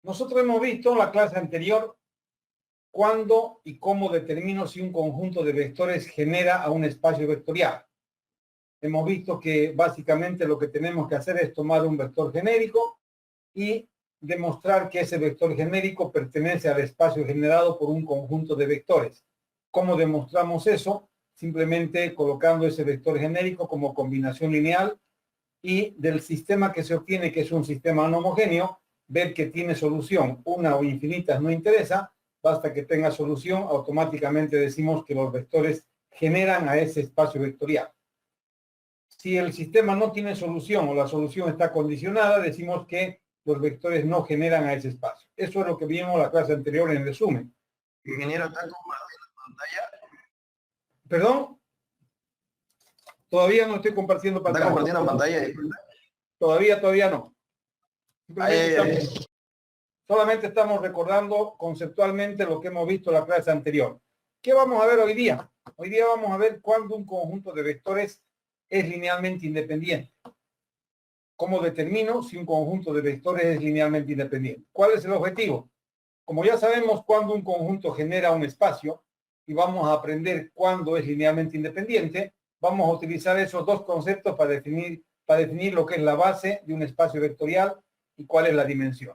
Nosotros hemos visto en la clase anterior cuándo y cómo determino si un conjunto de vectores genera a un espacio vectorial. Hemos visto que básicamente lo que tenemos que hacer es tomar un vector genérico y demostrar que ese vector genérico pertenece al espacio generado por un conjunto de vectores. ¿Cómo demostramos eso? Simplemente colocando ese vector genérico como combinación lineal y del sistema que se obtiene, que es un sistema no homogéneo, ver que tiene solución. Una o infinitas no interesa, basta que tenga solución, automáticamente decimos que los vectores generan a ese espacio vectorial. Si el sistema no tiene solución o la solución está condicionada, decimos que los vectores no generan a ese espacio. Eso es lo que vimos en la clase anterior en resumen. Ingeniero, ¿está compartiendo pantalla? ¿Perdón? Todavía no estoy compartiendo pantalla. ¿Está compartiendo pantalla? Todavía no. Solamente estamos recordando conceptualmente lo que hemos visto en la clase anterior. ¿Qué vamos a ver hoy día? Hoy día vamos a ver cuándo un conjunto de vectores es linealmente independiente. ¿Cómo determino si un conjunto de vectores es linealmente independiente? ¿Cuál es el objetivo? Como ya sabemos cuándo un conjunto genera un espacio y vamos a aprender cuándo es linealmente independiente, vamos a utilizar esos dos conceptos para definir lo que es la base de un espacio vectorial y cuál es la dimensión.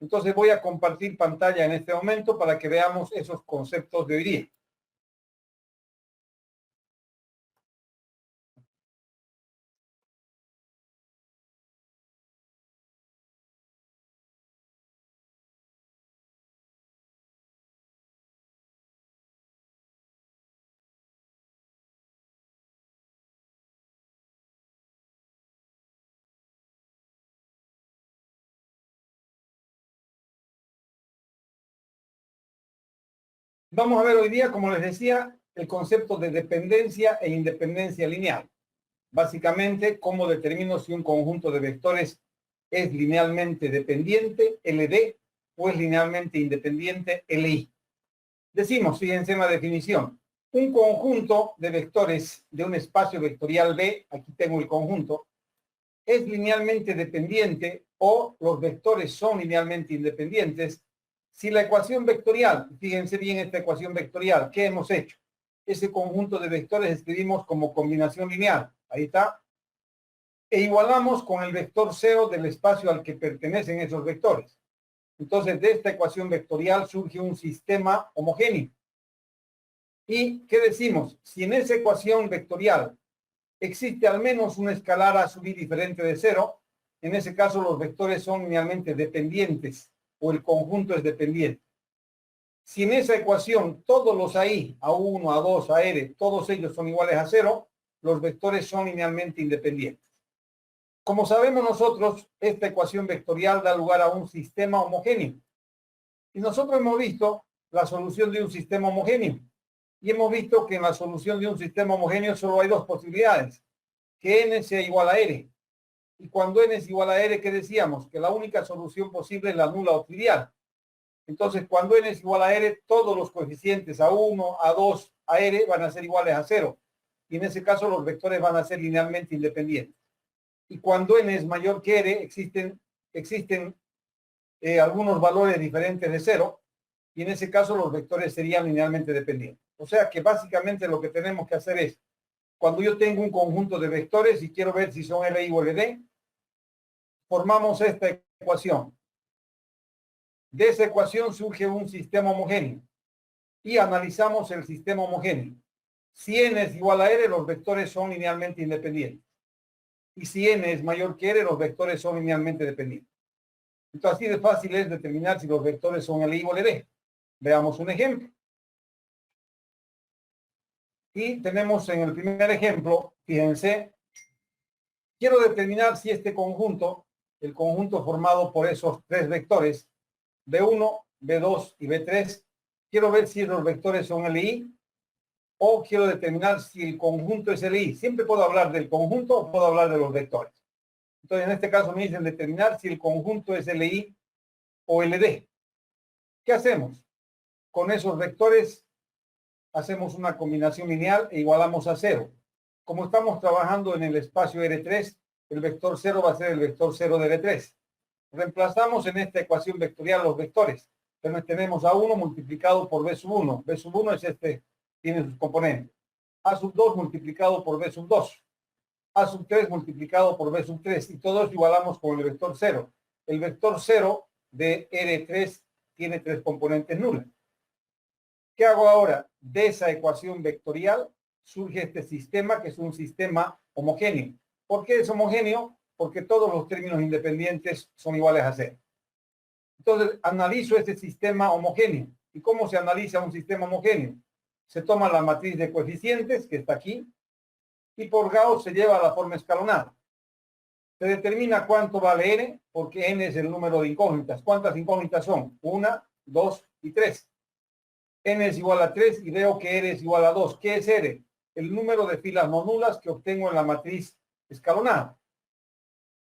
Entonces voy a compartir pantalla en este momento para que veamos esos conceptos de hoy día. Vamos a ver hoy día, como les decía, el concepto de dependencia e independencia lineal. Básicamente, cómo determino si un conjunto de vectores es linealmente dependiente, LD, o es linealmente independiente, LI. Decimos, fíjense en la definición, un conjunto de vectores de un espacio vectorial B, aquí tengo el conjunto, es linealmente dependiente o los vectores son linealmente independientes si la ecuación vectorial, fíjense bien esta ecuación vectorial, ¿qué hemos hecho? Ese conjunto de vectores escribimos como combinación lineal, ahí está, e igualamos con el vector 0 del espacio al que pertenecen esos vectores. Entonces, de esta ecuación vectorial surge un sistema homogéneo. ¿Y qué decimos? Si en esa ecuación vectorial existe al menos una escalar a sub i diferente de 0, en ese caso los vectores son linealmente dependientes o el conjunto es dependiente. Si en esa ecuación todos los AI, A1, A2, AR, todos ellos son iguales a 0, los vectores son linealmente independientes. Como sabemos nosotros, esta ecuación vectorial da lugar a un sistema homogéneo. Y nosotros hemos visto la solución de un sistema homogéneo. Y hemos visto que en la solución de un sistema homogéneo solo hay dos posibilidades. Que n sea igual a r. Y cuando n es igual a r, ¿qué decíamos? Que la única solución posible es la nula o trivial. Entonces, cuando n es igual a r, todos los coeficientes A1, A2, AR van a ser iguales a 0. Y en ese caso los vectores van a ser linealmente independientes. Y cuando n es mayor que r, existen algunos valores diferentes de 0. Y en ese caso los vectores serían linealmente dependientes. O sea que básicamente lo que tenemos que hacer es, cuando yo tengo un conjunto de vectores y quiero ver si son LI o LD, formamos esta ecuación. De esa ecuación surge un sistema homogéneo y analizamos el sistema homogéneo. Si n es igual a r, los vectores son linealmente independientes. Y si n es mayor que r, los vectores son linealmente dependientes. Entonces, así de fácil es determinar si los vectores son LI o LD. Veamos un ejemplo. Y tenemos en el primer ejemplo, fíjense, quiero determinar si este conjunto, el conjunto formado por esos tres vectores, B1, B2 y B3, quiero ver si los vectores son LI o quiero determinar si el conjunto es LI. Siempre puedo hablar del conjunto o puedo hablar de los vectores. Entonces, en este caso me dicen determinar si el conjunto es LI o LD. ¿Qué hacemos? Con esos vectores hacemos una combinación lineal e igualamos a 0. Como estamos trabajando en el espacio R3, el vector 0 va a ser el vector 0 de R3. Reemplazamos en esta ecuación vectorial los vectores. Entonces tenemos A1 multiplicado por B sub 1. B sub 1 es este, tiene sus componentes. A sub 2 multiplicado por B sub 2. A sub 3 multiplicado por B sub 3. Y todo eso igualamos con el vector 0. El vector 0 de R3 tiene 3 componentes nulas. ¿Qué hago ahora? De esa ecuación vectorial surge este sistema que es un sistema homogéneo. ¿Por qué es homogéneo? Porque todos los términos independientes son iguales a 0. Entonces, analizo este sistema homogéneo. ¿Y cómo se analiza un sistema homogéneo? Se toma la matriz de coeficientes, que está aquí, y por Gauss se lleva a la forma escalonada. Se determina cuánto vale n, porque n es el número de incógnitas. ¿Cuántas incógnitas son? 1, 2 y 3. N es igual a 3 y veo que R es igual a 2. ¿Qué es R? El número de filas no nulas que obtengo en la matriz escalonada.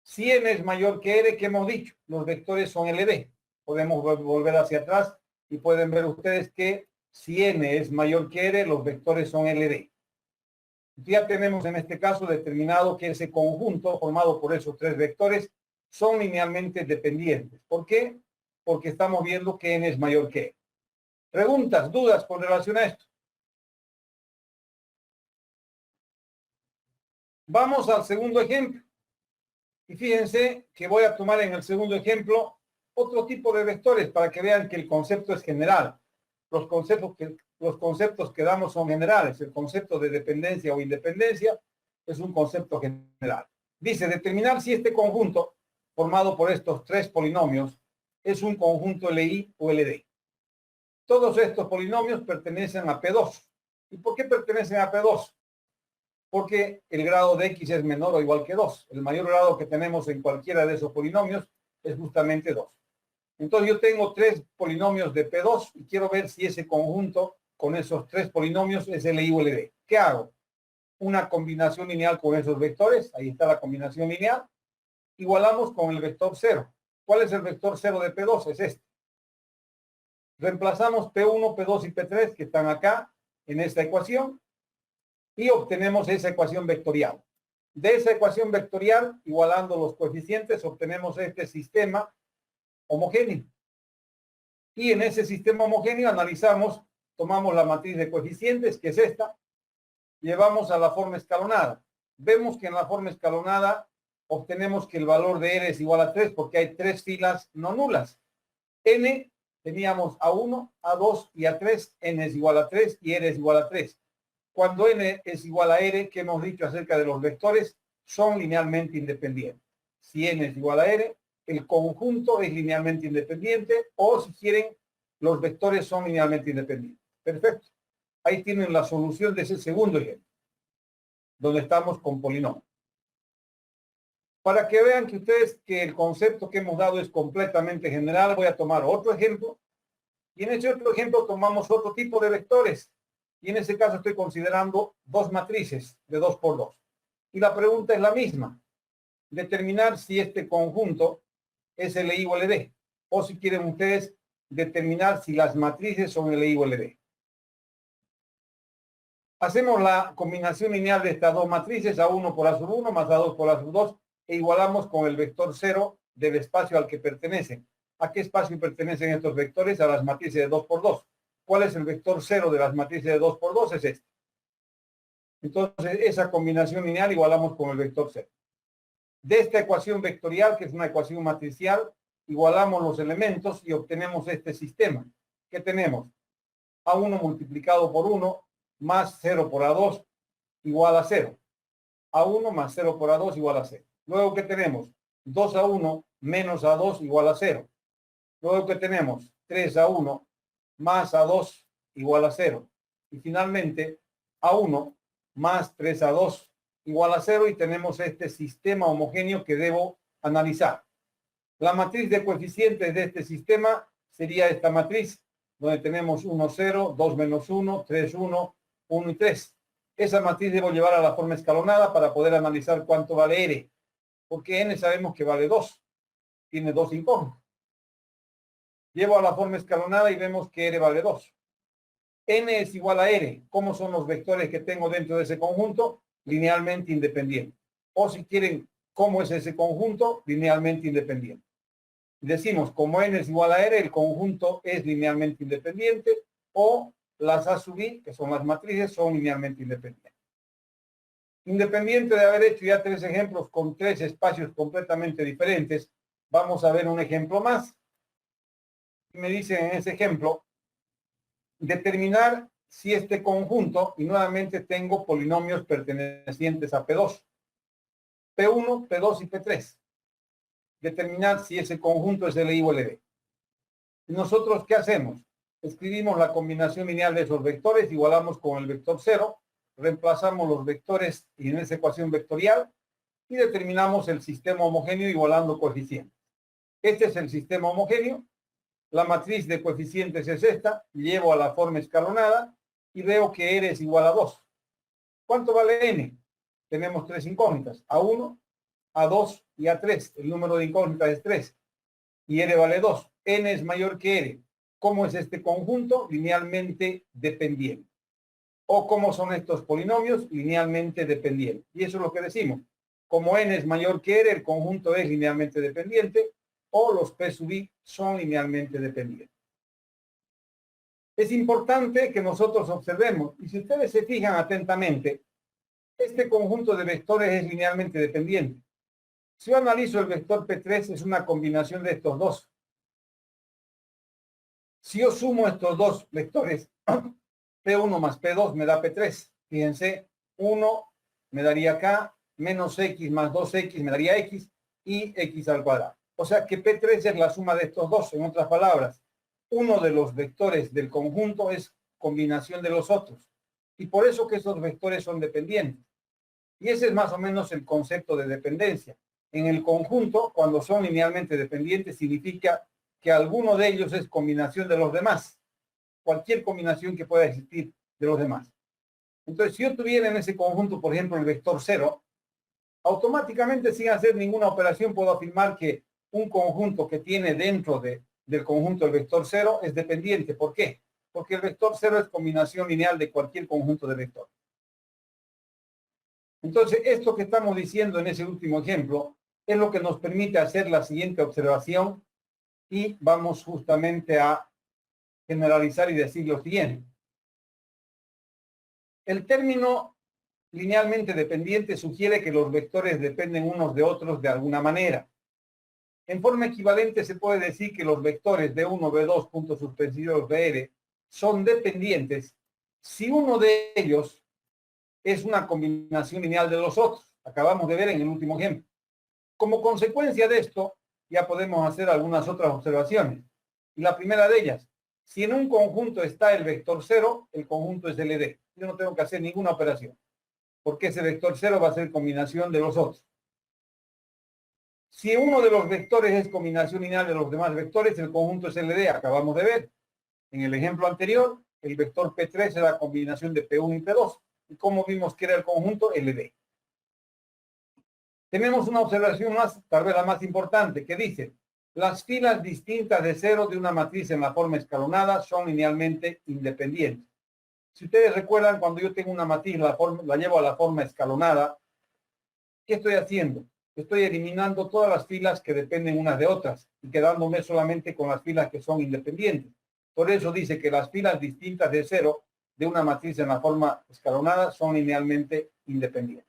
Si N es mayor que R, ¿qué hemos dicho? Los vectores son LD. Podemos volver hacia atrás y pueden ver ustedes que si N es mayor que R, los vectores son LD. Ya tenemos en este caso determinado que ese conjunto formado por esos 3 vectores son linealmente dependientes. ¿Por qué? Porque estamos viendo que N es mayor que R. ¿Preguntas, dudas con relación a esto? Vamos al segundo ejemplo. Y fíjense que voy a tomar en el segundo ejemplo otro tipo de vectores para que vean que el concepto es general. Los conceptos que damos son generales. El concepto de dependencia o independencia es un concepto general. Dice, determinar si este conjunto formado por estos 3 polinomios es un conjunto LI o LD. Todos estos polinomios pertenecen a P2. ¿Y por qué pertenecen a P2? Porque el grado de X es menor o igual que 2. El mayor grado que tenemos en cualquiera de esos polinomios es justamente 2. Entonces yo tengo 3 polinomios de P2 y quiero ver si ese conjunto con esos 3 polinomios es LI o LD. ¿Qué hago? Una combinación lineal con esos vectores. Ahí está la combinación lineal. Igualamos con el vector 0. ¿Cuál es el vector 0 de P2? Es este. Reemplazamos P1, P2 y P3 que están acá en esta ecuación y obtenemos esa ecuación vectorial. De esa ecuación vectorial, igualando los coeficientes, obtenemos este sistema homogéneo. Y en ese sistema homogéneo analizamos, tomamos la matriz de coeficientes, que es esta, llevamos a la forma escalonada. Vemos que en la forma escalonada obtenemos que el valor de R es igual a 3 porque hay 3 filas no nulas. N teníamos A1, A2 y A3, N es igual a 3 y R es igual a 3. Cuando N es igual a R, ¿qué hemos dicho acerca de los vectores? Son linealmente independientes. Si N es igual a R, el conjunto es linealmente independiente, o si quieren, los vectores son linealmente independientes. Perfecto. Ahí tienen la solución de ese segundo ejemplo, donde estamos con polinomios. Para que vean que ustedes que el concepto que hemos dado es completamente general, voy a tomar otro ejemplo. Y en ese otro ejemplo tomamos otro tipo de vectores. Y en ese caso estoy considerando 2 matrices de 2 por 2. Y la pregunta es la misma. Determinar si este conjunto es LI o LD. O si quieren ustedes, determinar si las matrices son LI o LD. Hacemos la combinación lineal de estas 2 matrices, A1 por A sub 1 más A2 por A sub 2, e igualamos con el vector 0 del espacio al que pertenecen. ¿A qué espacio pertenecen estos vectores? A las matrices de 2 por 2. ¿Cuál es el vector 0 de las matrices de 2 por 2? Es este. Entonces, esa combinación lineal igualamos con el vector 0. De esta ecuación vectorial, que es una ecuación matricial, igualamos los elementos y obtenemos este sistema. ¿Qué tenemos? A1 multiplicado por 1 más 0 por A2 igual a 0. A1 más 0 por A2 igual a 0. Luego, ¿qué tenemos? 2A1 menos A2 igual a 0. Luego, ¿qué tenemos? 3A1 más A2 igual a 0. Y finalmente, A1 más 3A2 igual a 0 y tenemos este sistema homogéneo que debo analizar. La matriz de coeficientes de este sistema sería esta matriz, donde tenemos 1, 0, 2 menos 1, 3, 1, 1 y 3. Esa matriz debo llevar a la forma escalonada para poder analizar cuánto vale R, porque N sabemos que vale 2, tiene 2 incógnitas. Llevo a la forma escalonada y vemos que R vale 2. N es igual a R. ¿Cómo son los vectores que tengo dentro de ese conjunto? Linealmente independientes. O si quieren, ¿cómo es ese conjunto? Linealmente independiente. Decimos, como n es igual a r, el conjunto es linealmente independiente, o las A sub I, que son las matrices, son linealmente independientes. Independiente de haber hecho ya 3 ejemplos con 3 espacios completamente diferentes, vamos a ver un ejemplo más. Me dicen en ese ejemplo, determinar si este conjunto, y nuevamente tengo polinomios pertenecientes a P2, P1, P2 y P3. Determinar si ese conjunto es LI o LB. ¿Y nosotros qué hacemos? Escribimos la combinación lineal de esos vectores, igualamos con el vector 0, reemplazamos los vectores en esa ecuación vectorial y determinamos el sistema homogéneo igualando coeficientes. Este es el sistema homogéneo. La matriz de coeficientes es esta. Llevo a la forma escalonada y veo que R es igual a 2. ¿Cuánto vale N? Tenemos 3 incógnitas. A1, A2 y A3. El número de incógnitas es 3. Y R vale 2. N es mayor que R. ¿Cómo es este conjunto? Linealmente dependiente. ¿O cómo son estos polinomios? Linealmente dependientes. Y eso es lo que decimos. Como N es mayor que R, el conjunto es linealmente dependiente, o los P sub I son linealmente dependientes. Es importante que nosotros observemos, y si ustedes se fijan atentamente, este conjunto de vectores es linealmente dependiente. Si yo analizo el vector P3, es una combinación de estos dos. Si yo sumo estos dos vectores, P1 más P2 me da P3. Fíjense, 1 me daría acá, menos X más 2X me daría X, y X al cuadrado. O sea que P3 es la suma de estos dos. En otras palabras, uno de los vectores del conjunto es combinación de los otros. Y por eso que esos vectores son dependientes. Y ese es más o menos el concepto de dependencia. En el conjunto, cuando son linealmente dependientes, significa que alguno de ellos es combinación de los demás. Cualquier combinación que pueda existir de los demás. Entonces, si yo tuviera en ese conjunto, por ejemplo, el vector 0, automáticamente, sin hacer ninguna operación, puedo afirmar que un conjunto que tiene dentro del conjunto el vector 0 es dependiente. ¿Por qué? Porque el vector 0 es combinación lineal de cualquier conjunto de vectores. Entonces, esto que estamos diciendo en ese último ejemplo es lo que nos permite hacer la siguiente observación y vamos justamente a generalizar y decir lo siguiente. El término linealmente dependiente sugiere que los vectores dependen unos de otros de alguna manera. En forma equivalente se puede decir que los vectores B1, B2, puntos suspensivos, BR, son dependientes si uno de ellos es una combinación lineal de los otros. Acabamos de ver en el último ejemplo. Como consecuencia de esto, ya podemos hacer algunas otras observaciones. Y la primera de ellas, si en un conjunto está el vector 0, el conjunto es LD. Yo no tengo que hacer ninguna operación, porque ese vector 0 va a ser combinación de los otros. Si uno de los vectores es combinación lineal de los demás vectores, el conjunto es LD. Acabamos de ver. En el ejemplo anterior, el vector P3 era combinación de P1 y P2. ¿Y cómo vimos que era el conjunto? LD. Tenemos una observación más, tal vez la más importante, que dice, las filas distintas de 0 de una matriz en la forma escalonada son linealmente independientes. Si ustedes recuerdan, cuando yo tengo una matriz, la llevo a la forma escalonada, ¿qué estoy haciendo? Estoy eliminando todas las filas que dependen unas de otras y quedándome solamente con las filas que son independientes. Por eso dice que las filas distintas de 0 de una matriz en la forma escalonada son linealmente independientes.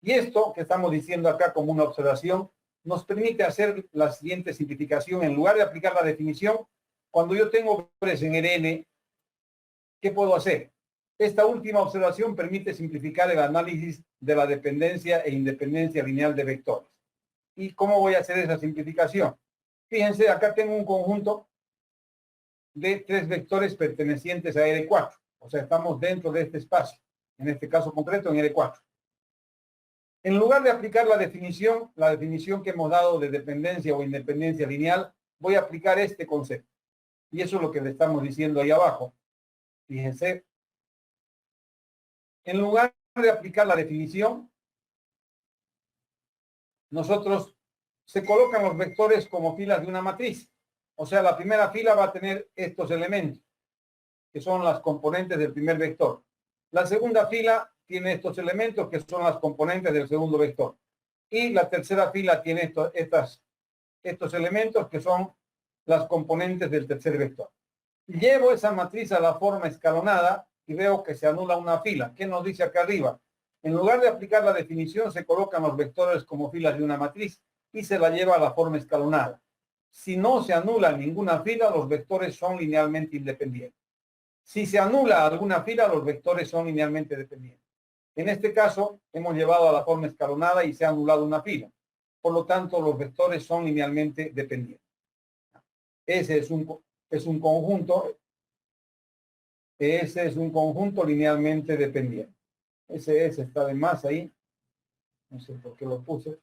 Y esto que estamos diciendo acá como una observación nos permite hacer la siguiente simplificación. En lugar de aplicar la definición, cuando yo tengo vectores en Rn, ¿qué puedo hacer? Esta última observación permite simplificar el análisis de la dependencia e independencia lineal de vectores. ¿Y cómo voy a hacer esa simplificación? Fíjense, acá tengo un conjunto de 3 vectores pertenecientes a R4. O sea, estamos dentro de este espacio. En este caso concreto, en R4. En lugar de aplicar la definición que hemos dado de dependencia o independencia lineal, voy a aplicar este concepto. Y eso es lo que le estamos diciendo ahí abajo. Fíjense. En lugar de aplicar la definición, nosotros se colocan los vectores como filas de una matriz. O sea, la primera fila va a tener estos elementos, que son las componentes del primer vector. La segunda fila tiene estos elementos, que son las componentes del segundo vector. Y la tercera fila tiene estas estos elementos que son las componentes del tercer vector. Llevo esa matriz a la forma escalonada y veo que se anula una fila. ¿Qué nos dice acá arriba? En lugar de aplicar la definición, se colocan los vectores como filas de una matriz y se la lleva a la forma escalonada. Si no se anula ninguna fila, los vectores son linealmente independientes. Si se anula alguna fila, los vectores son linealmente dependientes. En este caso, hemos llevado a la forma escalonada y se ha anulado una fila. Por lo tanto, los vectores son linealmente dependientes. Ese es un conjunto. Ese es un conjunto linealmente dependiente. Ese está de más ahí. No sé por qué lo puse.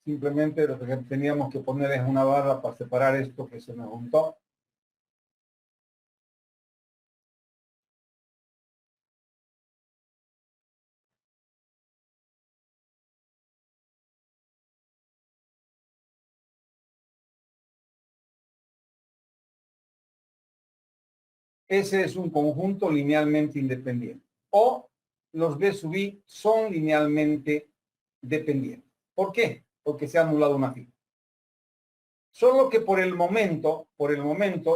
Simplemente lo que teníamos que poner es una barra para separar esto que se me juntó. Ese es un conjunto linealmente independiente. O los B sub I son linealmente dependientes. ¿Por qué? Porque se ha anulado una fila. Solo que por el momento,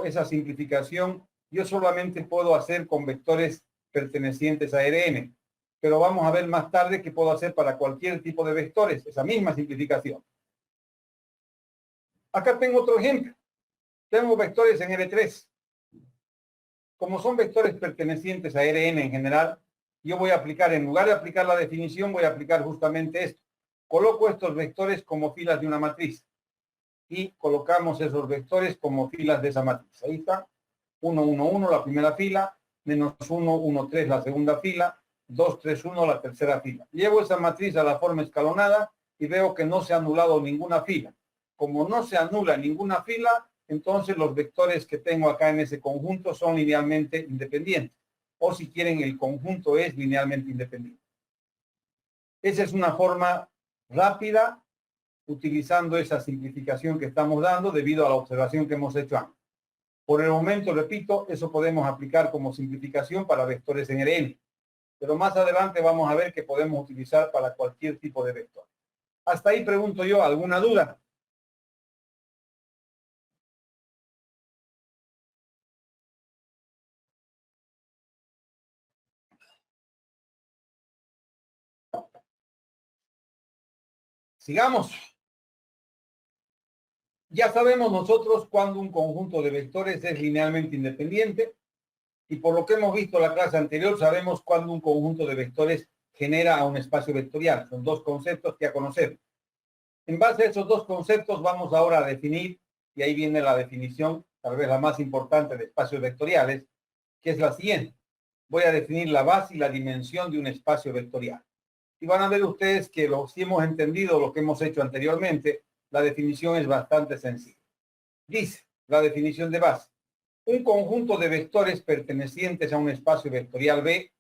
esa simplificación yo solamente puedo hacer con vectores pertenecientes a Rn. Pero vamos a ver más tarde que puedo hacer para cualquier tipo de vectores, esa misma simplificación. Acá tengo otro ejemplo. Tengo vectores en R3. Como son vectores pertenecientes a Rn en general, yo voy a aplicar, en lugar de aplicar la definición, voy a aplicar justamente esto. Coloco estos vectores como filas de una matriz. Y colocamos esos vectores como filas de esa matriz. Ahí está. 1, 1, 1, la primera fila. Menos 1, 1, 3, la segunda fila. 2, 3, 1, la tercera fila. Llevo esa matriz a la forma escalonada y veo que no se ha anulado ninguna fila. Como no se anula ninguna fila, entonces los vectores que tengo acá en ese conjunto son linealmente independientes. O si quieren, el conjunto es linealmente independiente. Esa es una forma rápida, utilizando esa simplificación que estamos dando debido a la observación que hemos hecho antes. Por el momento, repito, eso podemos aplicar como simplificación para vectores en Rn. Pero más adelante vamos a ver que podemos utilizar para cualquier tipo de vector. Hasta ahí pregunto yo, ¿alguna duda? Sigamos. Ya sabemos nosotros cuando un conjunto de vectores es linealmente independiente y por lo que hemos visto en la clase anterior sabemos cuando un conjunto de vectores genera un espacio vectorial. Son dos conceptos que a conocer. En base a esos dos conceptos vamos ahora a definir, y ahí viene la definición, tal vez la más importante de espacios vectoriales, que es la siguiente. Voy a definir la base y la dimensión de un espacio vectorial. Y van a ver ustedes que si hemos entendido lo que hemos hecho anteriormente, la definición es bastante sencilla. Dice la definición de base: un conjunto de vectores pertenecientes a un espacio vectorial B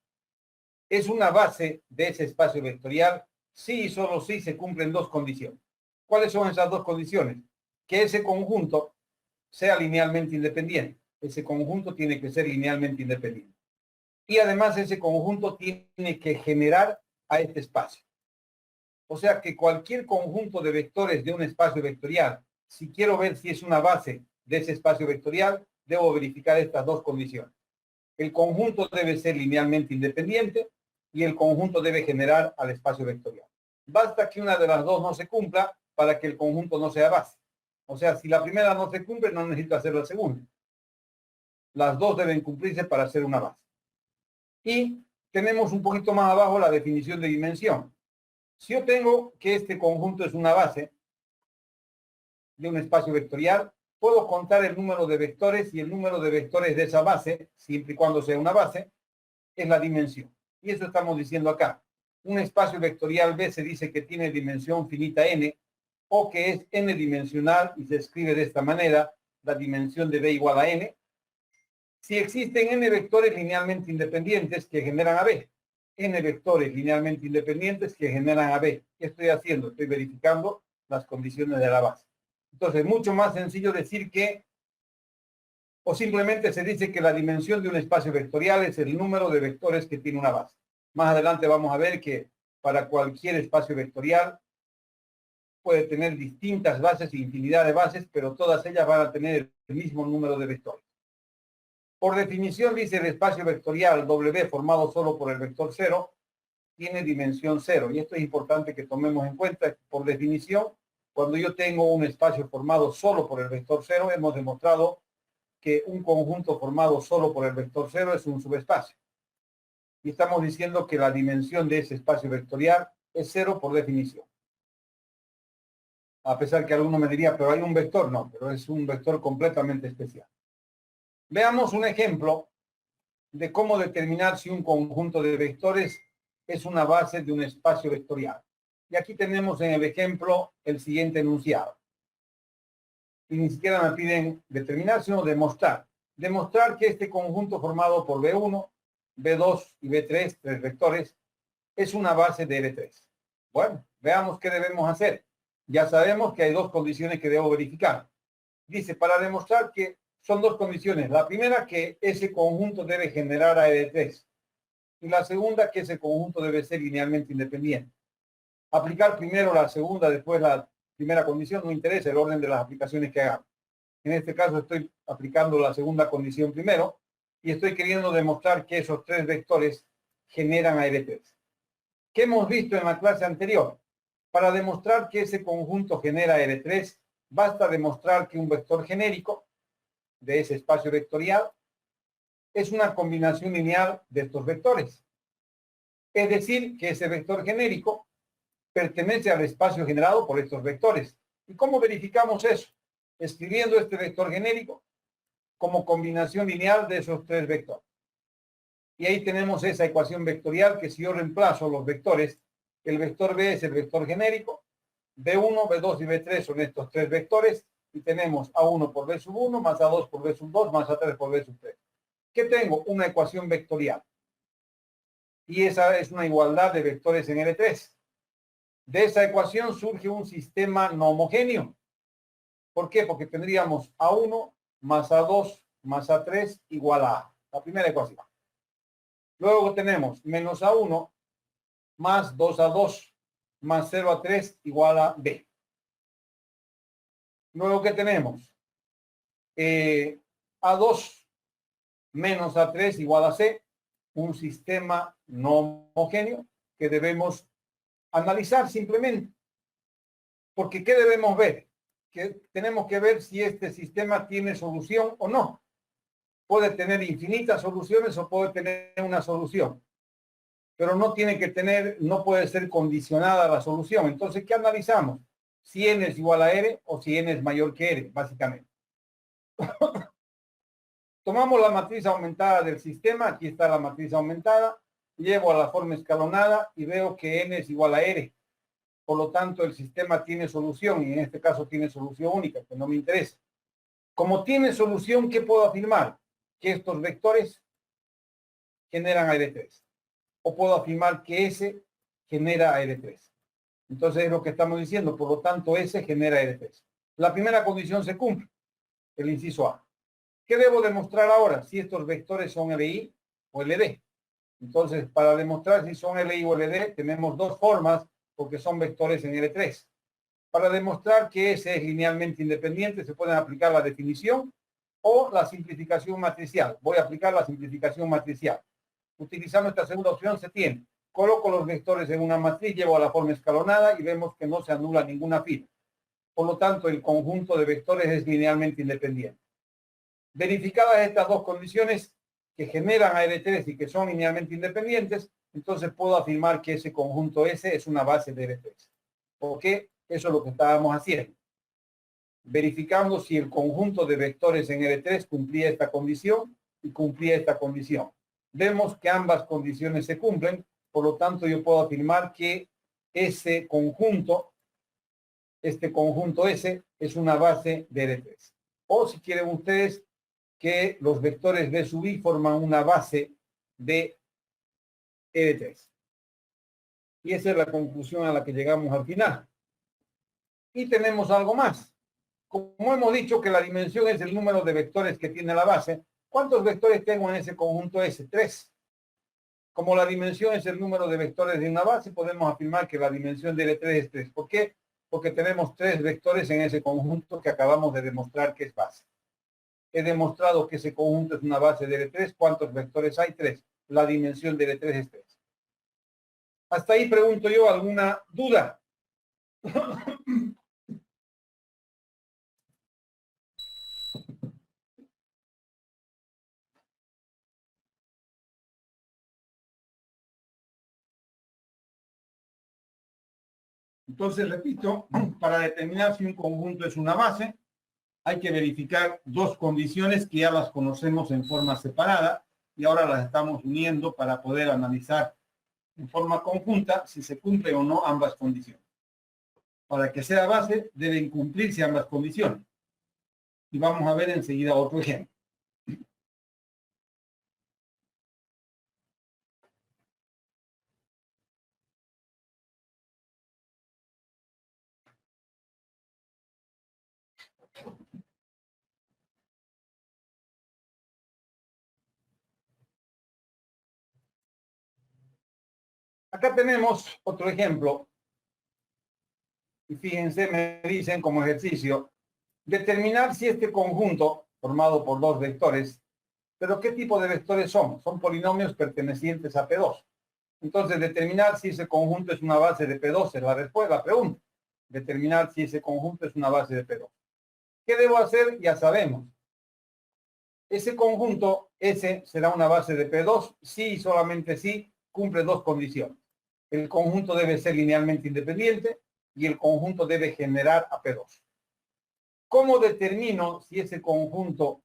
es una base de ese espacio vectorial si y solo si se cumplen dos condiciones. ¿Cuáles son esas dos condiciones? Que ese conjunto sea linealmente independiente. Ese conjunto tiene que ser linealmente independiente. Y además ese conjunto tiene que generar a este espacio. O sea que cualquier conjunto de vectores de un espacio vectorial, si quiero ver si es una base de ese espacio vectorial, debo verificar estas dos condiciones. El conjunto debe ser linealmente independiente y el conjunto debe generar al espacio vectorial. Basta que una de las dos no se cumpla para que el conjunto no sea base. O sea, si la primera no se cumple, no necesito hacer la segunda. Las dos deben cumplirse para ser una base. Y tenemos un poquito más abajo la definición de dimensión. Si yo tengo que este conjunto es una base de un espacio vectorial, puedo contar el número de vectores y el número de vectores de esa base, siempre y cuando sea una base, es la dimensión. Y eso estamos diciendo acá. Un espacio vectorial B se dice que tiene dimensión finita n, o que es n dimensional y se escribe de esta manera, la dimensión de B igual a n, si existen n vectores linealmente independientes que generan a B. N vectores linealmente independientes que generan a B. ¿Qué estoy haciendo? Estoy verificando las condiciones de la base. Entonces, es mucho más sencillo decir que, o simplemente se dice que la dimensión de un espacio vectorial es el número de vectores que tiene una base. Más adelante vamos a ver que para cualquier espacio vectorial. Puede tener distintas bases, infinidad de bases, pero todas ellas van a tener el mismo número de vectores. Por definición, dice el espacio vectorial W formado solo por el vector 0, tiene dimensión 0. Y esto es importante que tomemos en cuenta. Por definición, cuando yo tengo un espacio formado solo por el vector 0, hemos demostrado que un conjunto formado solo por el vector 0 es un subespacio. Y estamos diciendo que la dimensión de ese espacio vectorial es 0 por definición. A pesar que alguno me diría, pero hay un vector. No, pero es un vector completamente especial. Veamos un ejemplo de cómo determinar si un conjunto de vectores es una base de un espacio vectorial. Y aquí tenemos en el ejemplo el siguiente enunciado. Y ni siquiera me piden determinar, sino demostrar. Demostrar que este conjunto formado por B1, B2 y B3, tres vectores, es una base de B3. Bueno, veamos qué debemos hacer. Ya sabemos que hay dos condiciones que debo verificar. Dice, para demostrar que son dos condiciones. La primera, que ese conjunto debe generar a ED3. Y la segunda, que ese conjunto debe ser linealmente independiente. Aplicar primero la segunda, después la primera condición, no interesa el orden de las aplicaciones que hagamos. En este caso estoy aplicando la segunda condición primero y estoy queriendo demostrar que esos tres vectores generan a ED3. ¿Qué hemos visto en la clase anterior? Para demostrar que ese conjunto genera ED3, basta demostrar que un vector genérico de ese espacio vectorial es una combinación lineal de estos vectores. Es decir, que ese vector genérico pertenece al espacio generado por estos vectores. ¿Y cómo verificamos eso? Escribiendo este vector genérico como combinación lineal de esos tres vectores. Y ahí tenemos esa ecuación vectorial que si yo reemplazo los vectores, el vector B es el vector genérico, B1, B2 y B3 son estos tres vectores, y tenemos A1 por B sub 1, más A2 por B sub 2, más A3 por B sub 3. ¿Qué tengo? Una ecuación vectorial. Y esa es una igualdad de vectores en L3. De esa ecuación surge un sistema no homogéneo. ¿Por qué? Porque tendríamos A1 más A2 más A3 igual a A. La primera ecuación. Luego tenemos menos A1 más 2A2 más 0A3 igual a B. Luego, ¿qué tenemos? A2 menos A3 igual a C, un sistema no homogéneo que debemos analizar simplemente. Porque ¿qué debemos ver? Que tenemos que ver si este sistema tiene solución o no. Puede tener infinitas soluciones o puede tener una solución. Pero no tiene que tener, no puede ser condicionada la solución. Entonces, ¿qué analizamos? Si n es igual a r o si n es mayor que r, básicamente. Tomamos la matriz aumentada del sistema, aquí está la matriz aumentada, llevo a la forma escalonada y veo que n es igual a r. Por lo tanto, el sistema tiene solución y en este caso tiene solución única, que no me interesa. Como tiene solución, ¿qué puedo afirmar? Que estos vectores generan a R3. O puedo afirmar que S genera a R3. Entonces es lo que estamos diciendo, por lo tanto S genera R3. La primera condición se cumple, el inciso A. ¿Qué debo demostrar ahora? Si estos vectores son LI o LD. Entonces, para demostrar si son LI o LD, tenemos dos formas, porque son vectores en L3. Para demostrar que S es linealmente independiente, se pueden aplicar la definición o la simplificación matricial. Voy a aplicar la simplificación matricial. Utilizando esta segunda opción se tiene. Coloco los vectores en una matriz, llevo a la forma escalonada y vemos que no se anula ninguna fila. Por lo tanto, el conjunto de vectores es linealmente independiente. Verificadas estas dos condiciones que generan a L3 y que son linealmente independientes, entonces puedo afirmar que ese conjunto S es una base de L3. ¿Por qué? Eso es lo que estábamos haciendo. Verificando si el conjunto de vectores en L3 cumplía esta condición y cumplía esta condición. Vemos que ambas condiciones se cumplen, por lo tanto yo puedo afirmar que ese conjunto, este conjunto S, es una base de L3. O si quieren ustedes, que los vectores B sub I forman una base de L3. Y esa es la conclusión a la que llegamos al final. Y tenemos algo más. Como hemos dicho que la dimensión es el número de vectores que tiene la base, ¿cuántos vectores tengo en ese conjunto S? 3. Como la dimensión es el número de vectores de una base, podemos afirmar que la dimensión de L3 es 3. ¿Por qué? Porque tenemos 3 vectores en ese conjunto que acabamos de demostrar que es base. He demostrado que ese conjunto es una base de L3. ¿Cuántos vectores hay? 3. La dimensión de L3 es 3. Hasta ahí pregunto yo, ¿alguna duda? Entonces, repito, para determinar si un conjunto es una base, hay que verificar dos condiciones que ya las conocemos en forma separada y ahora las estamos uniendo para poder analizar en forma conjunta si se cumplen o no ambas condiciones. Para que sea base, deben cumplirse ambas condiciones. Y vamos a ver enseguida otro ejemplo. Acá tenemos otro ejemplo. Y fíjense, me dicen como ejercicio, determinar si este conjunto, formado por dos vectores, pero ¿qué tipo de vectores son? Son polinomios pertenecientes a P2. Entonces, determinar si ese conjunto es una base de P2 es la respuesta, la pregunta. Determinar si ese conjunto es una base de P2. ¿Qué debo hacer? Ya sabemos. Ese conjunto, S, será una base de P2 si y solamente si cumple dos condiciones. El conjunto debe ser linealmente independiente y el conjunto debe generar a P2. ¿Cómo determino si ese conjunto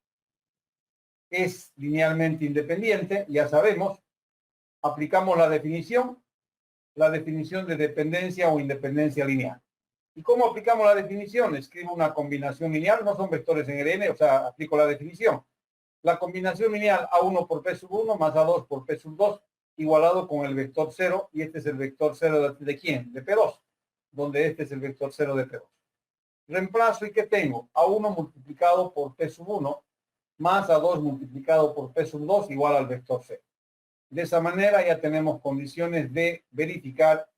es linealmente independiente? Ya sabemos, aplicamos la definición de dependencia o independencia lineal. ¿Y cómo aplicamos la definición? Escribo una combinación lineal, no son vectores en el n, o sea, aplico la definición. La combinación lineal A1 por P sub 1 más A2 por P sub 2 igualado con el vector 0, y este es el vector 0 de quién? De P2, donde este es el vector 0 de P2. Reemplazo y ¿qué tengo? A1 multiplicado por P sub 1 más A2 multiplicado por P sub 2 igual al vector 0. De esa manera ya tenemos condiciones de verificar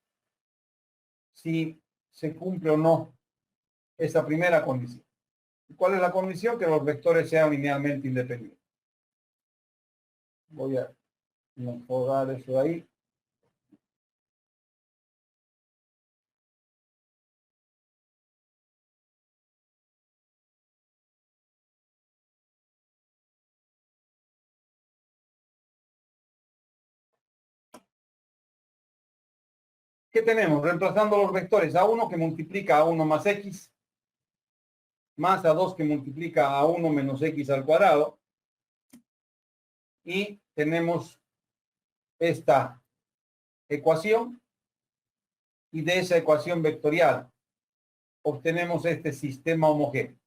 si se cumple o no esa primera condición. ¿Cuál es la condición? Que los vectores sean linealmente independientes. Voy a mejorar eso de ahí. ¿Qué tenemos? Reemplazando los vectores, A1 que multiplica A1 más X, más A2 que multiplica A1 menos X al cuadrado, y tenemos esta ecuación, y de esa ecuación vectorial obtenemos este sistema homogéneo.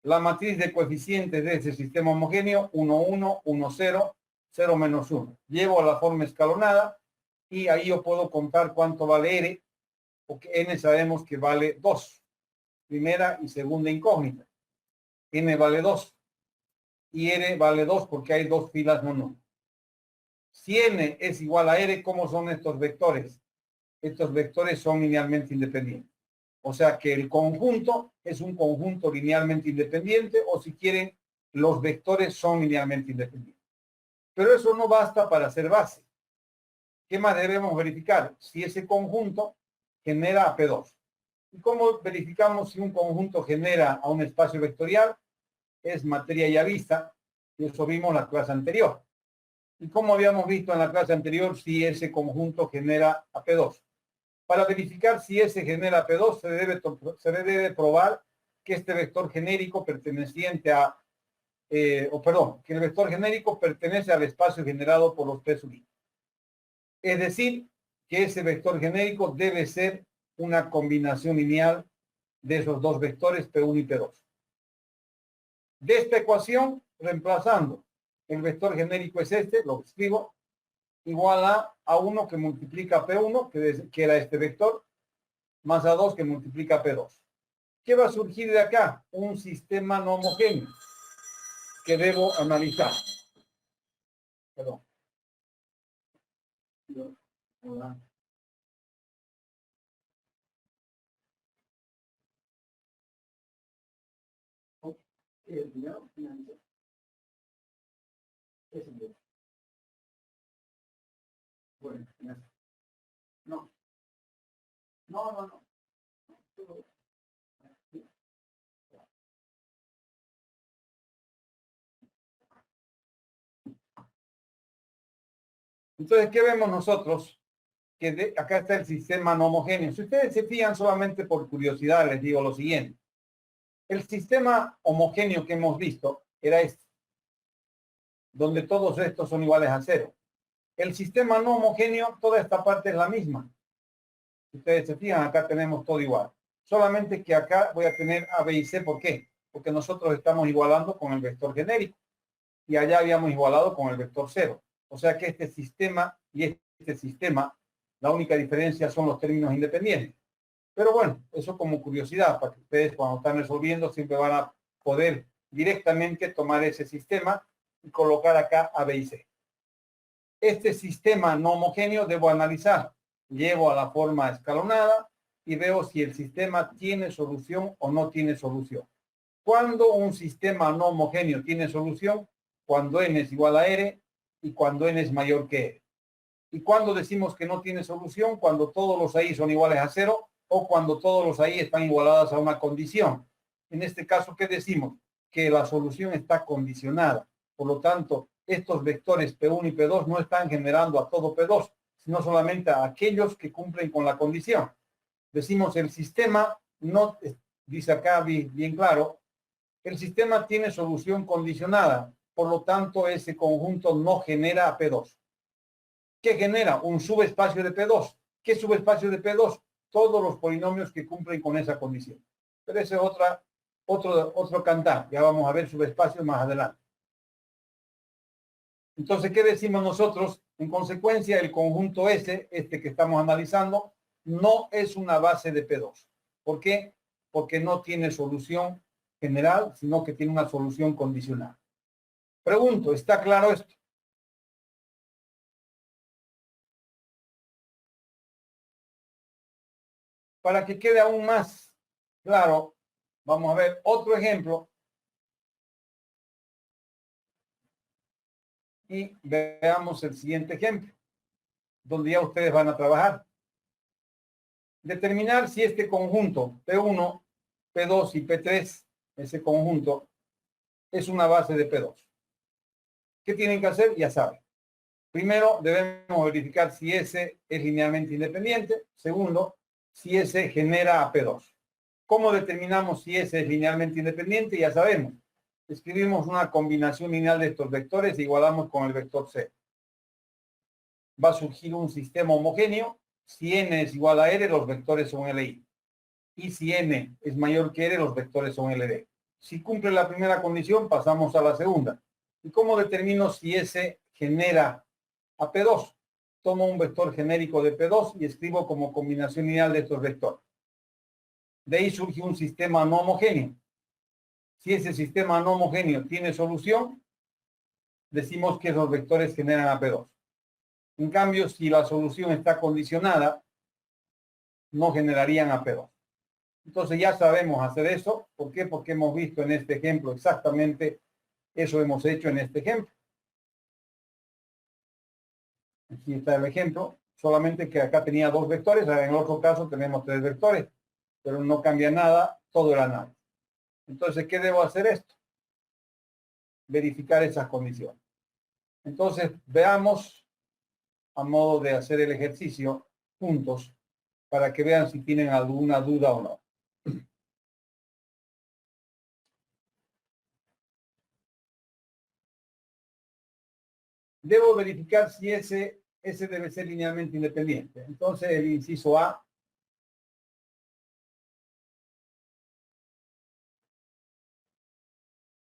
La matriz de coeficientes de ese sistema homogéneo, 1, 1, 1, 0, 0 menos 1. Llevo a la forma escalonada y ahí yo puedo contar cuánto vale R, porque N sabemos que vale 2. Primera y segunda incógnita. N vale 2 y R vale 2 porque hay dos filas no. Si N es igual a R, ¿cómo son estos vectores? Estos vectores son linealmente independientes. O sea que el conjunto es un conjunto linealmente independiente, o si quieren, los vectores son linealmente independientes. Pero eso no basta para ser base. ¿Qué más debemos verificar? Si ese conjunto genera a P2. ¿Y cómo verificamos si un conjunto genera a un espacio vectorial? Es materia ya vista, y eso vimos en la clase anterior. ¿Y cómo habíamos visto en la clase anterior si ese conjunto genera a P2? Para verificar si S genera P2, se debe probar que este vector genérico perteneciente a, que el vector genérico pertenece al espacio generado por los P sub i. Es decir, que ese vector genérico debe ser una combinación lineal de esos dos vectores P1 y P2. De esta ecuación, reemplazando el vector genérico es este, lo escribo, igual a A1 que multiplica P1, que era este vector, más A2 que multiplica P2. ¿Qué va a surgir de acá? Un sistema no homogéneo que debo analizar. Perdón. Bueno, no, no, no, no. Entonces, ¿qué vemos nosotros? Que acá está el sistema no homogéneo. Si ustedes se fijan, solamente por curiosidad les digo lo siguiente. El sistema homogéneo que hemos visto era este, donde todos estos son iguales a cero. El sistema no homogéneo, toda esta parte es la misma. Si ustedes se fijan, acá tenemos todo igual. Solamente que acá voy a tener A, B y C. ¿Por qué? Porque nosotros estamos igualando con el vector genérico. Y allá habíamos igualado con el vector cero. O sea que este sistema y este sistema, la única diferencia son los términos independientes. Pero bueno, eso como curiosidad, para que ustedes cuando están resolviendo siempre van a poder directamente tomar ese sistema y colocar acá A, B y C. Este sistema no homogéneo debo analizar. Llevo a la forma escalonada y veo si el sistema tiene solución o no tiene solución. ¿Cuándo un sistema no homogéneo tiene solución? Cuando n es igual a r y cuando n es mayor que r. ¿Y cuándo decimos que no tiene solución? Cuando todos los i son iguales a 0 o cuando todos los i están igualados a una condición. En este caso, ¿qué decimos? Que la solución está condicionada. Por lo tanto, estos vectores P1 y P2 no están generando a todo P2, sino solamente a aquellos que cumplen con la condición. Decimos el sistema no, dice acá bien claro, el sistema tiene solución condicionada. Por lo tanto, ese conjunto no genera a P2. ¿Qué genera? Un subespacio de P2. ¿Qué subespacio de P2? Todos los polinomios que cumplen con esa condición. Pero ese es otro cantar. Ya vamos a ver subespacios más adelante. Entonces, ¿qué decimos nosotros? En consecuencia, el conjunto S, este que estamos analizando, no es una base de P2. ¿Por qué? Porque no tiene solución general, sino que tiene una solución condicional. Pregunto, ¿está claro esto? Para que quede aún más claro, vamos a ver otro ejemplo. Y veamos el siguiente ejemplo, donde ya ustedes van a trabajar. Determinar si este conjunto P1, P2 y P3, ese conjunto, es una base de P2. ¿Qué tienen que hacer? Ya saben. Primero, debemos verificar si S es linealmente independiente. Segundo, si S genera a P2. ¿Cómo determinamos si S es linealmente independiente? Ya sabemos. Escribimos una combinación lineal de estos vectores e igualamos con el vector C. Va a surgir un sistema homogéneo. Si n es igual a r, los vectores son LI. Y si n es mayor que r, los vectores son LD. Si cumple la primera condición, pasamos a la segunda. ¿Y cómo determino si S genera a P2? Tomo un vector genérico de P2 y escribo como combinación lineal de estos vectores. De ahí surge un sistema no homogéneo. Si ese sistema no homogéneo tiene solución, decimos que esos vectores generan a P2. En cambio, si la solución está condicionada, no generarían a P2. Entonces ya sabemos hacer eso. ¿Por qué? Porque hemos visto en este ejemplo exactamente eso hemos hecho en este ejemplo. Aquí está el ejemplo. Solamente que acá tenía dos vectores, en el otro caso tenemos tres vectores, pero no cambia nada, todo era nada. Entonces, ¿qué debo hacer esto? Verificar esas condiciones. Entonces, veamos a modo de hacer el ejercicio juntos para que vean si tienen alguna duda o no. Debo verificar si ese debe ser linealmente independiente. Entonces, el inciso A.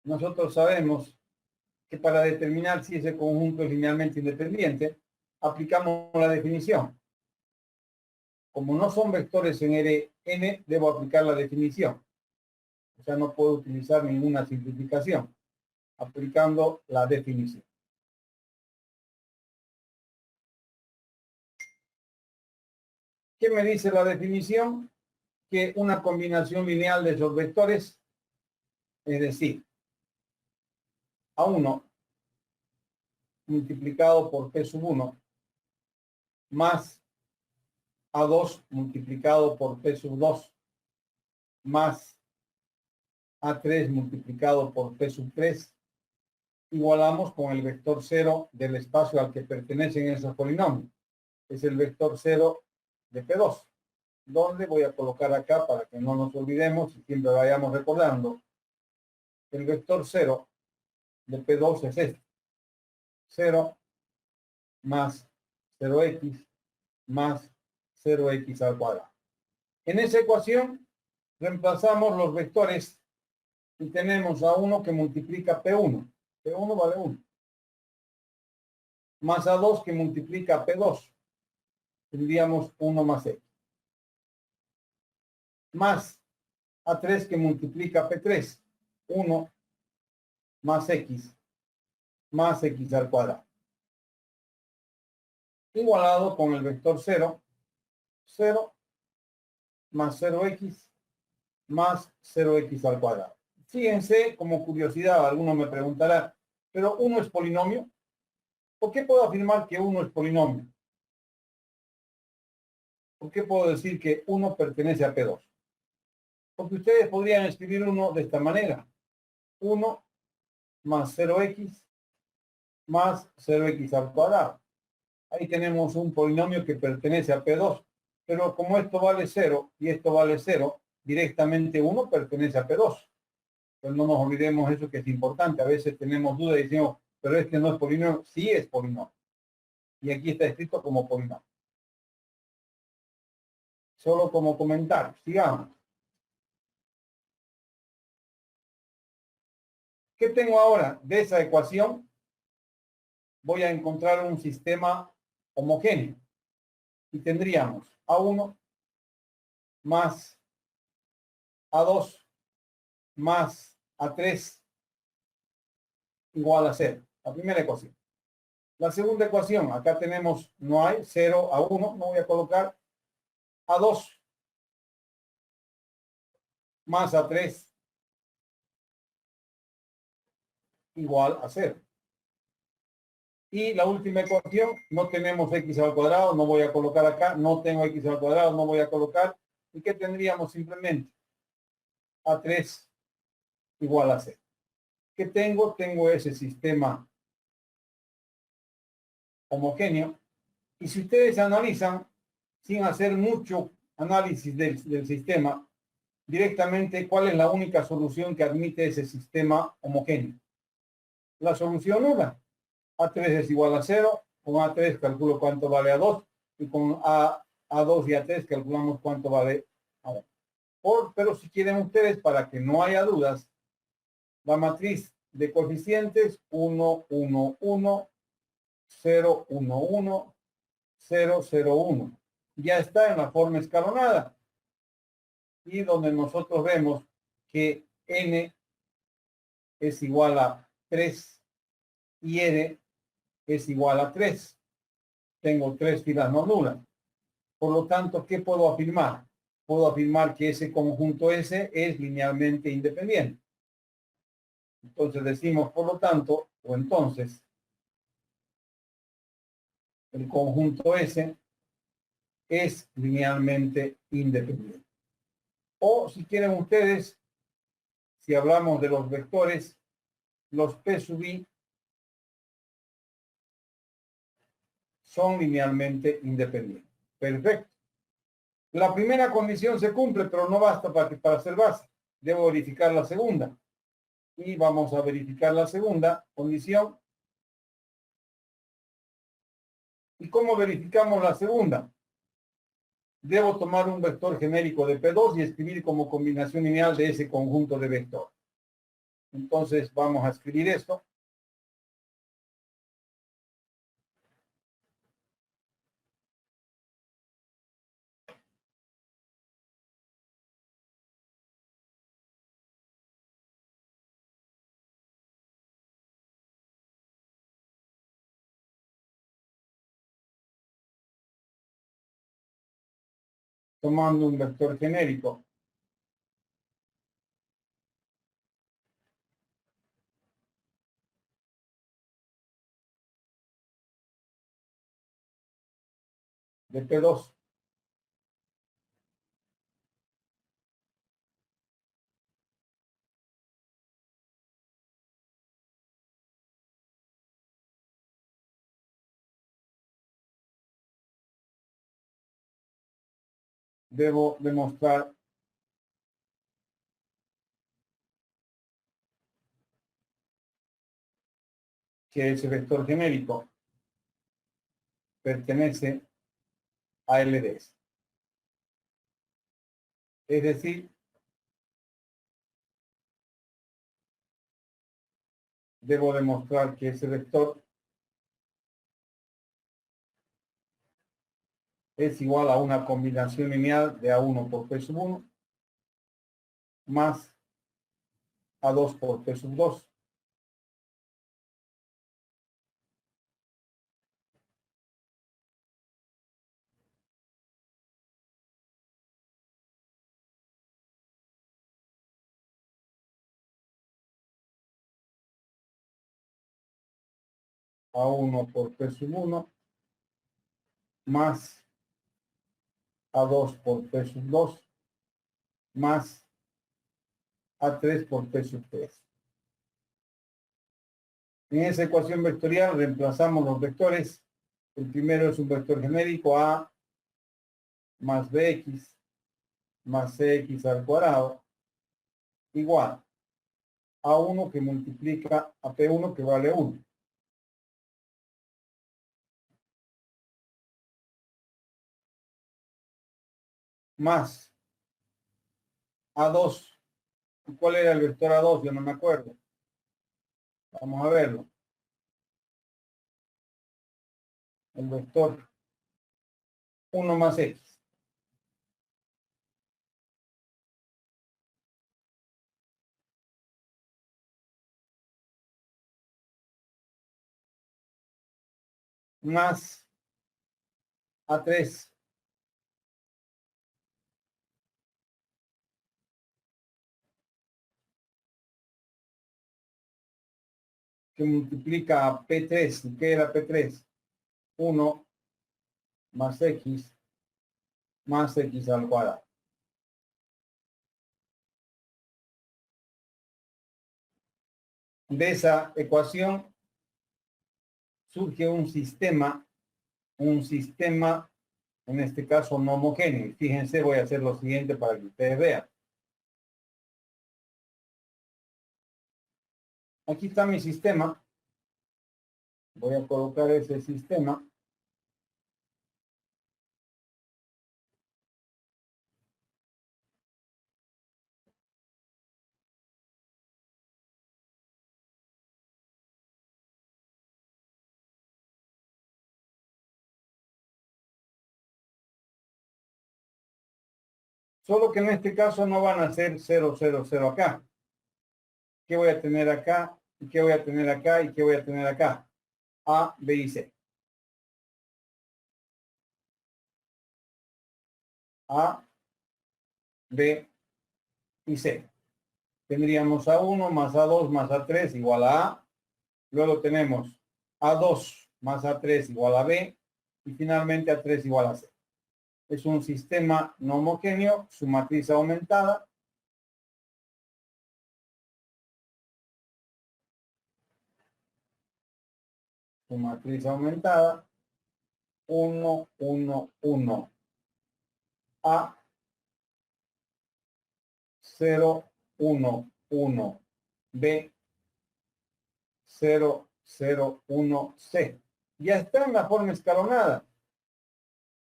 Nosotros sabemos que para determinar si ese conjunto es linealmente independiente, aplicamos la definición. Como no son vectores en Rn, debo aplicar la definición. O sea, no puedo utilizar ninguna simplificación, aplicando la definición. ¿Qué me dice la definición? Que una combinación lineal de esos vectores, es decir, A1 multiplicado por P sub 1 más A2 multiplicado por P sub 2 más A3 multiplicado por P sub 3, igualamos con el vector 0 del espacio al que pertenecen esos polinomios. Es el vector 0 de P2. ¿Dónde voy a colocar acá para que no nos olvidemos y siempre vayamos recordando? El vector 0 de P2 es este. 0 más 0x más 0x al cuadrado. En esa ecuación reemplazamos los vectores y tenemos a 1 que multiplica P1. P1 vale 1. Más A2 que multiplica P2. Tendríamos 1 más x. Más A3 que multiplica P3. 1 más x al cuadrado. Igualado con el vector 0. 0 más 0x más 0x al cuadrado. Fíjense, como curiosidad, alguno me preguntará, ¿pero 1 es polinomio? ¿Por qué puedo afirmar que 1 es polinomio? ¿Por qué puedo decir que 1 pertenece a P2? Porque ustedes podrían escribir 1 de esta manera. 1 más 0x más 0x al cuadrado. Ahí tenemos un polinomio que pertenece a P2. Pero como esto vale 0 y esto vale 0, directamente 1 pertenece a P2. Pues no nos olvidemos eso, que es importante. A veces tenemos dudas y decimos, pero este no es polinomio. Sí es polinomio. Y aquí está escrito como polinomio. Solo como comentario. Sigamos. ¿Qué tengo ahora? De esa ecuación voy a encontrar un sistema homogéneo. Y tendríamos A1 más A2 más A3 igual a 0. La primera ecuación. La segunda ecuación, acá tenemos, no hay, 0 a 1, no voy a colocar A2 más A3 igual a 0. Y la última ecuación, no tenemos x al cuadrado, no voy a colocar acá, no tengo x al cuadrado, no voy a colocar. ¿Y qué tendríamos simplemente? A3 igual a 0. ¿Qué tengo? Tengo ese sistema homogéneo. Y si ustedes analizan, sin hacer mucho análisis del sistema, directamente cuál es la única solución que admite ese sistema homogéneo. La solución nula. A3 es igual a 0, con A3 calculo cuánto vale A2, y con A2 y A3 calculamos cuánto vale A1. Pero si quieren ustedes, para que no haya dudas, la matriz de coeficientes 1, 1, 1, 0, 1, 1, 0, 0, 1. Ya está en la forma escalonada. Y donde nosotros vemos que n es igual a 3 y n es igual a 3. Tengo 3 filas no nulas. Por lo tanto, ¿qué puedo afirmar? Puedo afirmar que ese conjunto S es linealmente independiente. Entonces decimos, por lo tanto, o entonces, el conjunto S es linealmente independiente. O si quieren ustedes, si hablamos de los vectores, los P sub I son linealmente independientes. Perfecto. La primera condición se cumple, pero no basta para ser base. Debo verificar la segunda. Y vamos a verificar la segunda condición. ¿Y cómo verificamos la segunda? Debo tomar un vector genérico de P2 y escribir como combinación lineal de ese conjunto de vectores. Entonces vamos a escribir esto. tomando un vector genérico. De P2. Debo demostrar que ese vector genérico pertenece a LDS. Es decir, debo demostrar que ese vector es igual a una combinación lineal de A1 por P sub 1 más A2 por P sub 2. A1 por P sub 1 más A2 por P sub 2 más A3 por P sub 3. En esa ecuación vectorial reemplazamos los vectores. El primero es un vector genérico A más BX más CX al cuadrado igual a 1 que multiplica a P1 que vale 1. Más A2. ¿Cuál era el vector A2? Yo no me acuerdo. Vamos a verlo. El vector 1 más X. Más A3. Que multiplica a P3. ¿Y qué era P3? 1 más X más X al cuadrado. De esa ecuación surge un sistema, en este caso no homogéneo. Fíjense, voy a hacer lo siguiente para que ustedes vean. Aquí está mi sistema. Voy a colocar ese sistema. Solo que en este caso no van a ser 0, 0, 0 acá. ¿Qué voy a tener acá? ¿Y qué voy a tener acá? ¿Y qué voy a tener acá? A, B y C. A, B y C. Tendríamos A1 más A2 más A3 igual a A. Luego tenemos A2 más A3 igual a B. Y finalmente A3 igual a C. Es un sistema no homogéneo, su matriz aumentada. Su matriz aumentada. 1, 1, 1. A 0, 1, 1. B 0, 0, 1, C. Ya está en la forma escalonada.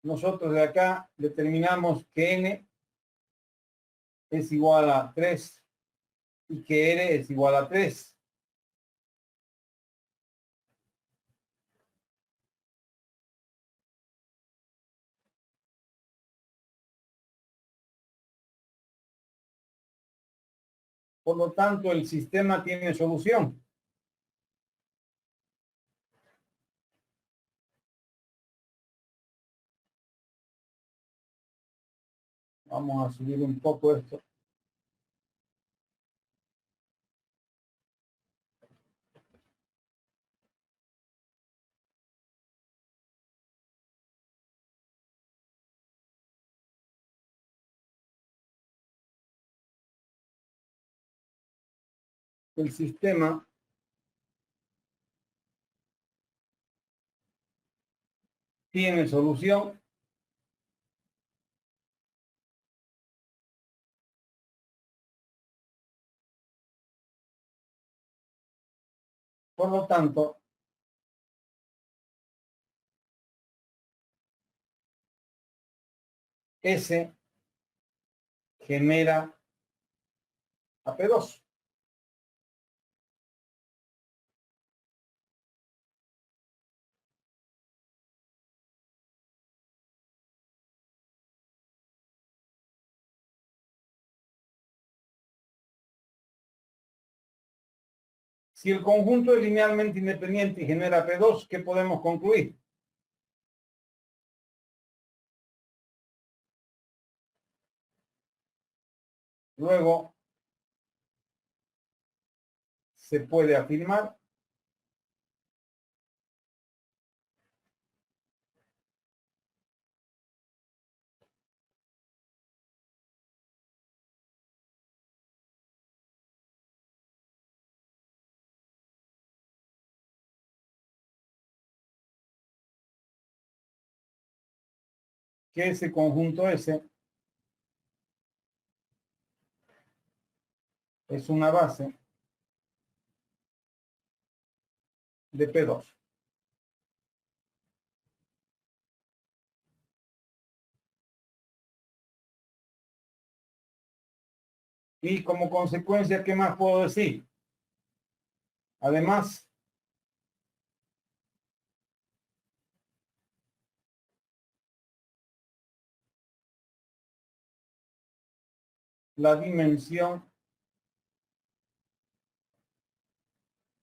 Nosotros de acá determinamos que N es igual a 3 y que R es igual a 3. Por lo tanto, el sistema tiene solución. Vamos a subir un poco esto. El sistema tiene solución. Por lo tanto, S genera AP2. Si el conjunto es linealmente independiente y genera P2, ¿qué podemos concluir? Luego, se puede afirmar que ese conjunto S es una base de P2. Y como consecuencia, ¿qué más puedo decir? Además, la dimensión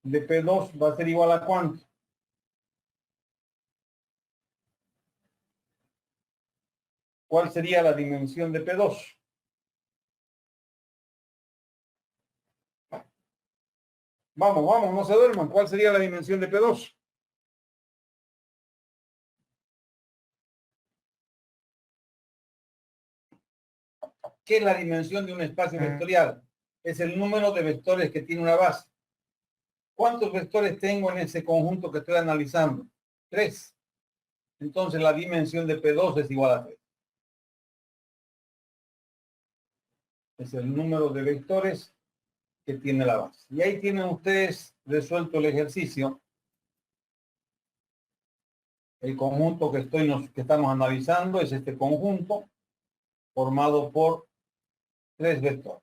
de P2 va a ser igual a ¿cuánto? ¿Cuál sería la dimensión de P2? Vamos, vamos, no se duerman. ¿Cuál sería la dimensión de P2? ¿Qué es la dimensión de un espacio vectorial? Es el número de vectores que tiene una base. ¿Cuántos vectores tengo en ese conjunto que estoy analizando? 3. Entonces la dimensión de P2 es igual a 3. Es el número de vectores que tiene la base. Y ahí tienen ustedes resuelto el ejercicio. El conjunto que estamos analizando es este conjunto formado por 3 vectores.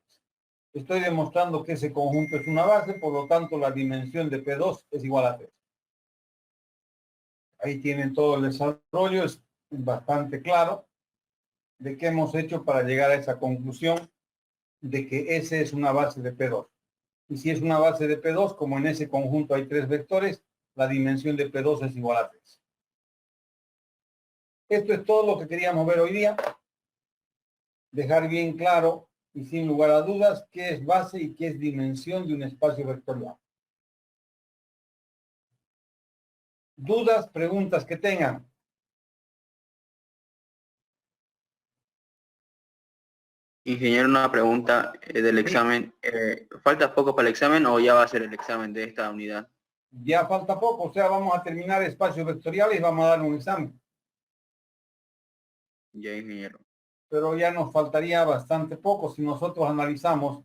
Estoy demostrando que ese conjunto es una base, por lo tanto la dimensión de P2 es igual a 3. Ahí tienen todo el desarrollo, es bastante claro de qué hemos hecho para llegar a esa conclusión de que S es una base de P2. Y si es una base de P2, como en ese conjunto hay 3 vectores, la dimensión de P2 es igual a 3. Esto es todo lo que queríamos ver hoy día. Dejar bien claro y sin lugar a dudas qué es base y qué es dimensión de un espacio vectorial. Dudas, preguntas que tengan. Ingeniero, una pregunta del examen. ¿Falta poco para el examen o ya va a ser el examen de esta unidad? Ya falta poco, o sea, vamos a terminar espacios vectoriales y vamos a dar un examen. Ya, ingeniero. Pero ya nos faltaría bastante poco. Si nosotros analizamos,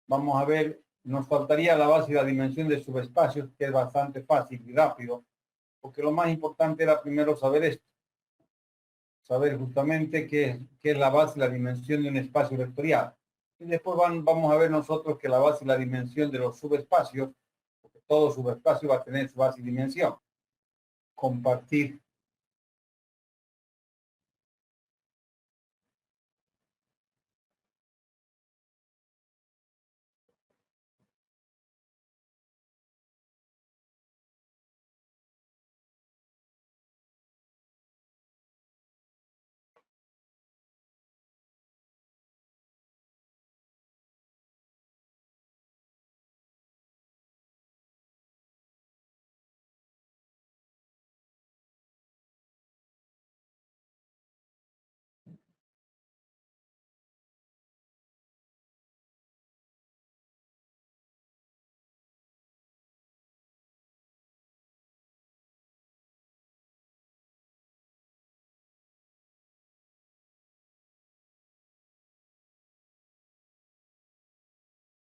vamos a ver, nos faltaría la base y la dimensión de subespacios, que es bastante fácil y rápido, porque lo más importante era primero saber esto, saber justamente qué es la base y la dimensión de un espacio vectorial. Y después vamos a ver nosotros que la base y la dimensión de los subespacios, porque todo subespacio va a tener su base y dimensión. Compartir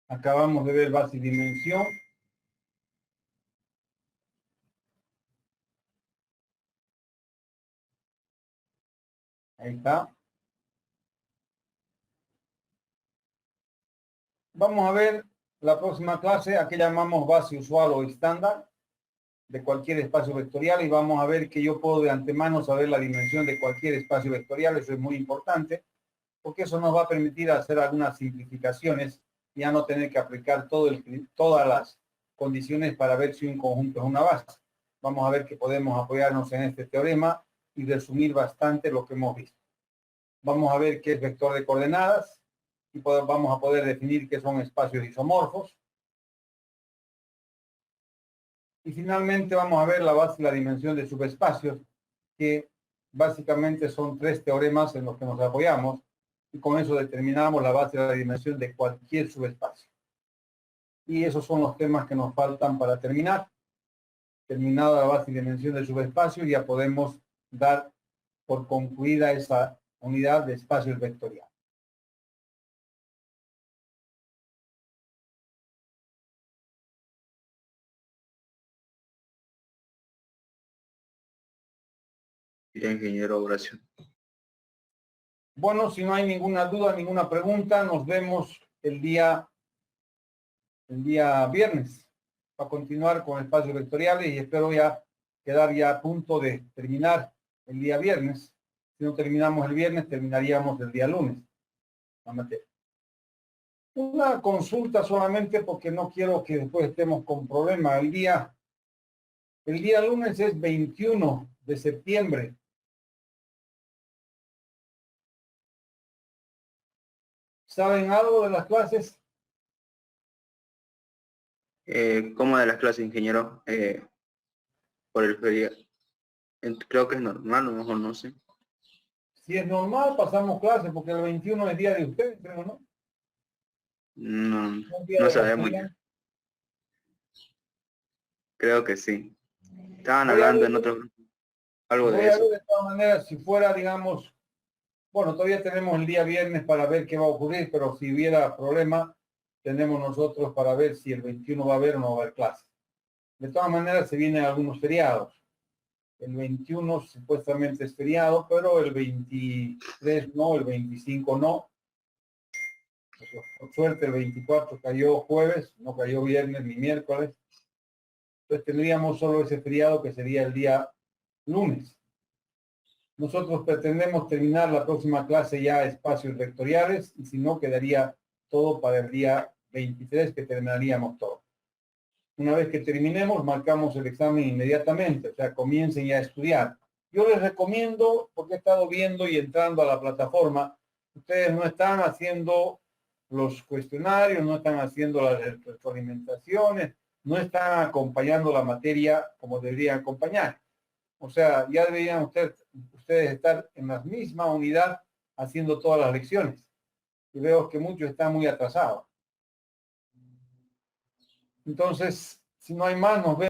Acabamos de ver base y dimensión. Ahí está. Vamos a ver la próxima clase, a que llamamos base usual o estándar de cualquier espacio vectorial, y vamos a ver que yo puedo de antemano saber la dimensión de cualquier espacio vectorial. Eso es muy importante, porque eso nos va a permitir hacer algunas simplificaciones y ya no tener que aplicar todas las condiciones para ver si un conjunto es una base. Vamos a ver que podemos apoyarnos en este teorema y resumir bastante lo que hemos visto. Vamos a ver qué es vector de coordenadas y vamos a poder definir qué son espacios isomorfos. Y finalmente vamos a ver la base y la dimensión de subespacios, que básicamente son 3 teoremas en los que nos apoyamos, y con eso determinamos la base y la dimensión de cualquier subespacio. Y esos son los temas que nos faltan para terminar. Terminada la base y dimensión del subespacio, ya podemos dar por concluida esa unidad de espacios vectoriales. Bien, ingeniero, Horacio. Bueno, si no hay ninguna duda, ninguna pregunta, nos vemos el día viernes para continuar con espacios vectoriales, y espero ya quedar ya a punto de terminar el día viernes. Si no terminamos el viernes, terminaríamos el día lunes la materia. Una consulta solamente, porque no quiero que después estemos con problemas. El día lunes es 21 de septiembre. ¿Saben algo de las clases? ¿Cómo de las clases, ingeniero? Por el feriado. Creo que es normal, a lo mejor no sé. Si es normal, pasamos clases, porque el 21 es día de ustedes, creo, ¿no? No, Un día no de los sabemos. estudiantes. Creo que sí. Estaban Voy a hablando ver, en otro grupo, algo voy de a ver eso. de todas maneras, si fuera, digamos, bueno, todavía tenemos el día viernes para ver qué va a ocurrir, pero si hubiera problema, tenemos nosotros para ver si el 21 va a haber o no va a haber clase. De todas maneras, se vienen algunos feriados. El 21 supuestamente es feriado, pero el 23 no, el 25 no. Por suerte, el 24 cayó jueves, no cayó viernes ni miércoles. Entonces tendríamos solo ese feriado, que sería el día lunes. Nosotros pretendemos terminar la próxima clase ya espacios vectoriales, y si no, quedaría todo para el día 23, que terminaríamos todo. Una vez que terminemos, marcamos el examen inmediatamente, o sea, comiencen ya a estudiar. Yo les recomiendo, porque he estado viendo y entrando a la plataforma, ustedes no están haciendo los cuestionarios, no están haciendo las retroalimentaciones, no están acompañando la materia como deberían acompañar. O sea, ya deberían ustedes estar en la misma unidad haciendo todas las lecciones. Y veo que muchos están muy atrasados. Entonces, si no hay más, nos vemos.